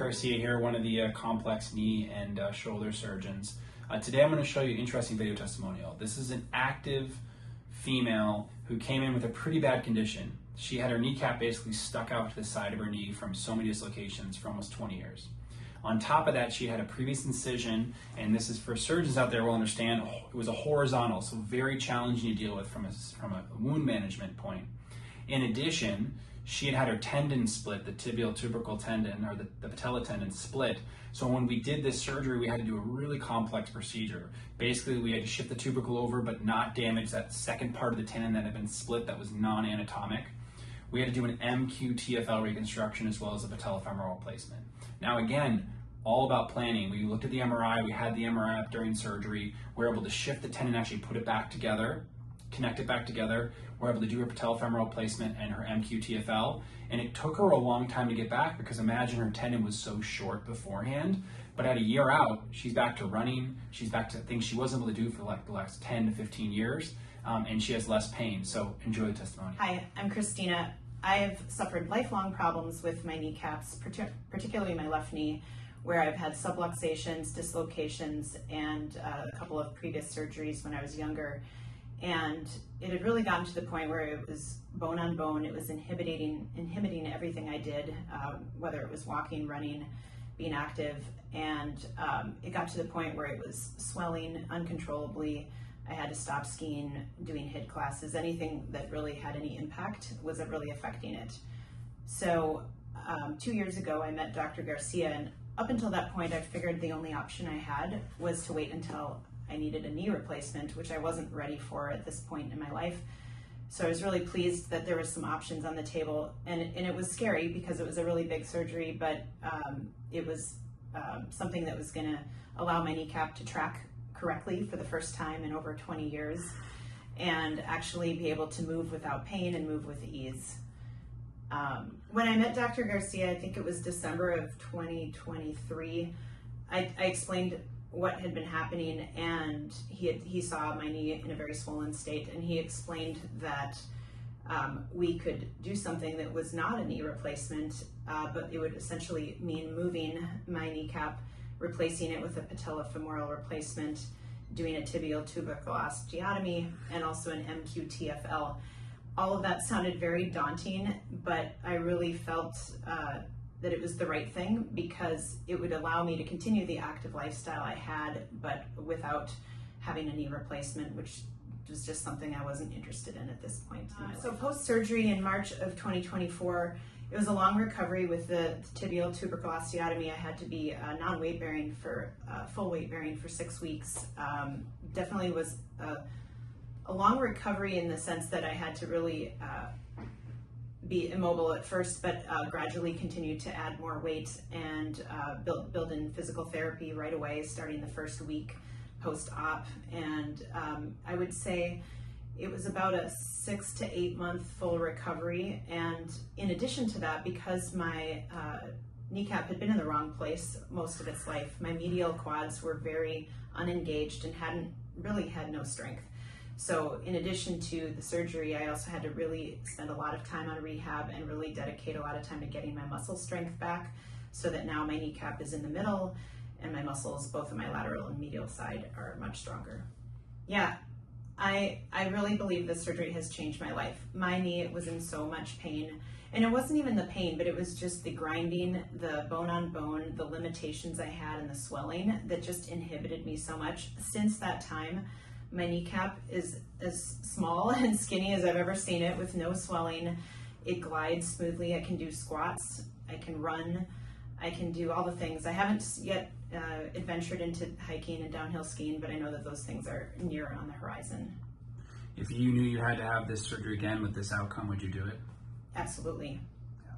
Garcia here, one of the complex knee and shoulder surgeons. Today I'm going to show you an interesting video testimonial. This is an active female who came in with a pretty bad condition. She had her kneecap basically stuck out to the side of her knee from so many dislocations for almost 20 years. On top of that, she had a previous incision, and this is for surgeons out there will understand, it was a horizontal, so very challenging to deal with from a wound management point. In addition, she had her tendon split, the tibial tubercle tendon, or the patella tendon split. So when we did this surgery, we had to do a really complex procedure. Basically, we had to shift the tubercle over, but not damage that second part of the tendon that had been split that was non-anatomic. We had to do an MQTFL reconstruction as well as a patellofemoral replacement. Now again, all about planning. We looked at the MRI, we had the MRI up during surgery. We were able to shift the tendon, actually put it back together, connect it back together. We're able to do her patellofemoral replacement and her MQTFL, and it took her a long time to get back because imagine her tendon was so short beforehand, but at a year out, she's back to running, she's back to things she wasn't able to do for like the last 10 to 15 years, and she has less pain, so enjoy the testimony. Hi, I'm Christina. I have suffered lifelong problems with my kneecaps, particularly my left knee, where I've had subluxations, dislocations, and a couple of previous surgeries when I was younger. And it had really gotten to the point where it was bone on bone. It was inhibiting everything I did, whether it was walking, running, being active. And it got to the point where it was swelling uncontrollably. I had to stop skiing, doing HIIT classes. Anything that really had any impact wasn't really affecting it. So 2 years ago, I met Dr. Garcia, and up until that point, I figured the only option I had was to wait until I needed a knee replacement, which I wasn't ready for at this point in my life. So I was really pleased that there was some options on the table, and it was scary because it was a really big surgery, but it was something that was gonna allow my kneecap to track correctly for the first time in over 20 years and actually be able to move without pain and move with ease. When I met Dr. Garcia, I think it was December of 2023, I explained what had been happening, and he saw my knee in a very swollen state, and he explained that we could do something that was not a knee replacement, but it would essentially mean moving my kneecap, replacing it with a patellofemoral replacement, doing a tibial tubercle osteotomy, and also an MQTFL. All of that sounded very daunting, but I really felt that it was the right thing because it would allow me to continue the active lifestyle I had, but without having a knee replacement, which was just something I wasn't interested in at this point. So post-surgery in March of 2024, it was a long recovery with the tibial tubercle osteotomy. I had to be non-weight bearing for full weight bearing for 6 weeks. Definitely was a long recovery in the sense that I had to really be immobile at first, but gradually continued to add more weight and build in physical therapy right away, starting the first week post-op. And I would say it was about a 6 to 8 month full recovery. And in addition to that, because my kneecap had been in the wrong place most of its life, my medial quads were very unengaged and had no strength. So in addition to the surgery, I also had to really spend a lot of time on rehab and really dedicate a lot of time to getting my muscle strength back, so that now my kneecap is in the middle and my muscles, both on my lateral and medial side, are much stronger. Yeah, I really believe this surgery has changed my life. My knee was in so much pain, and it wasn't even the pain, but it was just the grinding, the bone on bone, the limitations I had, and the swelling that just inhibited me so much. Since that time, my kneecap is as small and skinny as I've ever seen it, with no swelling. It glides smoothly. I can do squats, I can run, I can do all the things. I haven't yet adventured into hiking and downhill skiing, but I know that those things are near on the horizon. If you knew you had to have this surgery again with this outcome, would you do it? Absolutely. Yeah.